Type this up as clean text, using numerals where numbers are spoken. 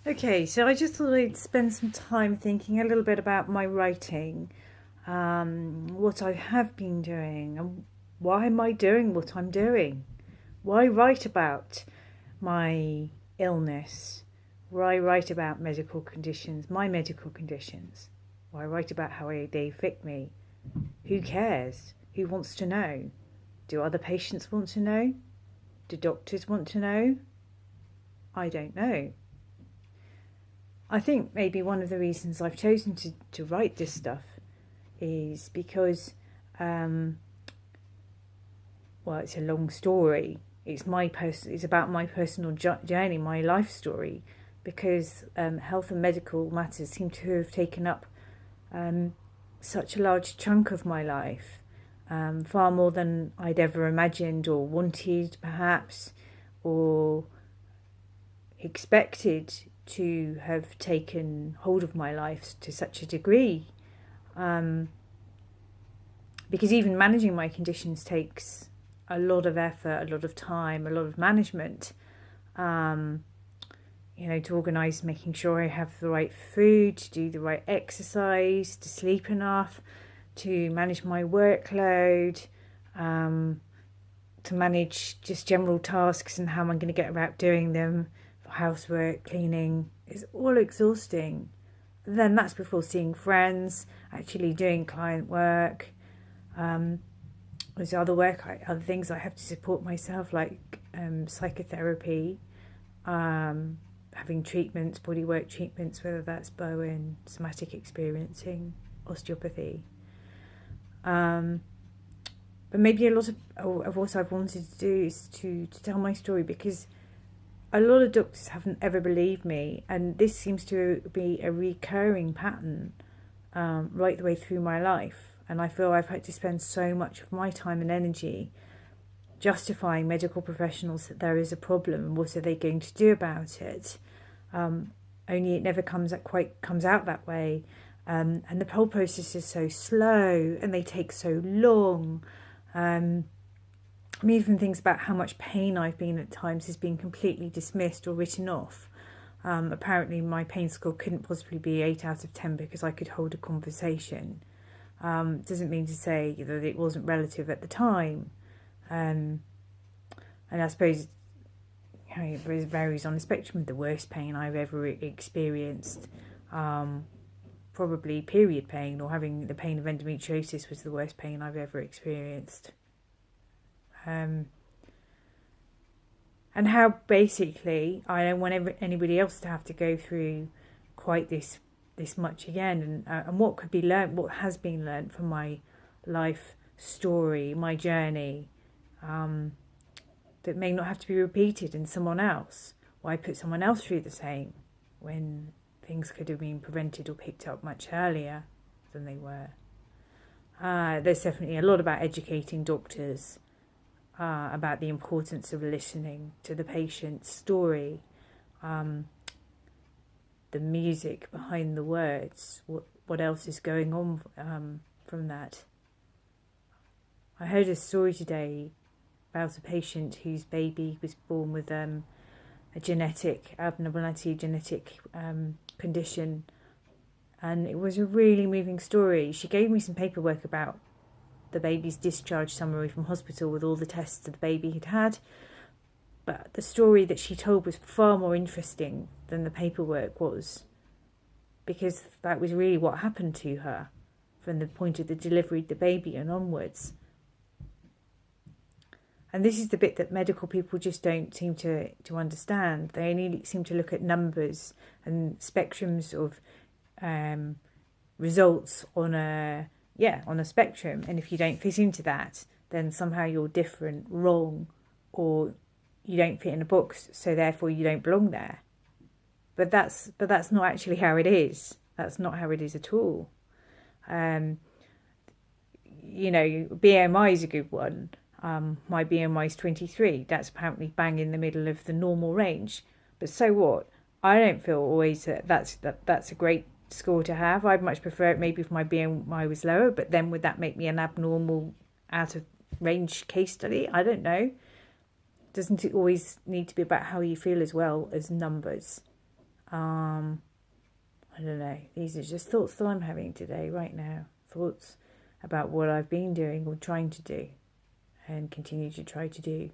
Okay, so I just thought I'd spend some time thinking a little bit about my writing, what I have been doing, and why am I doing what I'm doing? Why write about my illness? Why write about medical conditions, my medical conditions? Why write about how they affect me? Who cares? Who wants to know? Do other patients want to know? Do doctors want to know? I don't know. I think maybe one of the reasons I've chosen to write this stuff is because, well, it's a long story. It's about my personal journey, my life story, because health and medical matters seem to have taken up such a large chunk of my life, far more than I'd ever imagined or wanted, perhaps, or expected to have taken hold of my life to such a degree. Because even managing my conditions takes a lot of effort, a lot of time, a lot of management. To organise making sure I have the right food, to do the right exercise, to sleep enough, to manage my workload, to manage just general tasks and how I'm going to get about doing them. Housework, cleaning, is all exhausting. Then that's before seeing friends, actually doing client work. There's other things I have to support myself, like psychotherapy, having treatments, bodywork treatments, whether that's Bowen, somatic experiencing, osteopathy. But maybe a lot of what I've wanted to do is to tell my story, because a lot of doctors haven't ever believed me, and this seems to be a recurring pattern right the way through my life. And I feel I've had to spend so much of my time and energy justifying medical professionals that there is a problem and what are they going to do about it. Only it never comes out that way, and the whole process is so slow and they take so long. Even things about how much pain I've been at times has been completely dismissed or written off. Apparently my pain score couldn't possibly be 8 out of 10 because I could hold a conversation. Doesn't mean to say that it wasn't relative at the time. And I suppose it varies on the spectrum. The worst pain I've ever experienced, probably period pain, or having the pain of endometriosis was the worst pain I've ever experienced. And how basically I don't want anybody else to have to go through quite this much again, and what could be learnt, what has been learnt from my life story, my journey, that may not have to be repeated in someone else. Why put someone else through the same when things could have been prevented or picked up much earlier than they were? There's definitely a lot about educating doctors about the importance of listening to the patient's story, the music behind the words, what else is going on from that. I heard a story today about a patient whose baby was born with a genetic abnormality, genetic condition, and it was a really moving story. She gave me some paperwork about the baby's discharge summary from hospital with all the tests that the baby had had, but the story that she told was far more interesting than the paperwork was, because that was really what happened to her from the point of the delivery of the baby and onwards. And this is the bit that medical people just don't seem to understand. They only seem to look at numbers and spectrums of results on a spectrum, and if you don't fit into that, then somehow you're different, wrong, or you don't fit in a box, so therefore you don't belong there. But that's not actually how it is. That's not how it is at all. BMI is a good one. My BMI is 23. That's apparently bang in the middle of the normal range. But so what? I don't feel always that's a great score to have. I'd much prefer it maybe if my BMI was lower, but then would that make me an abnormal, out of range case study? I don't know. Doesn't it always need to be about how you feel as well as numbers? I don't know. These are just thoughts that I'm having today, right now. Thoughts about what I've been doing or trying to do and continue to try to do.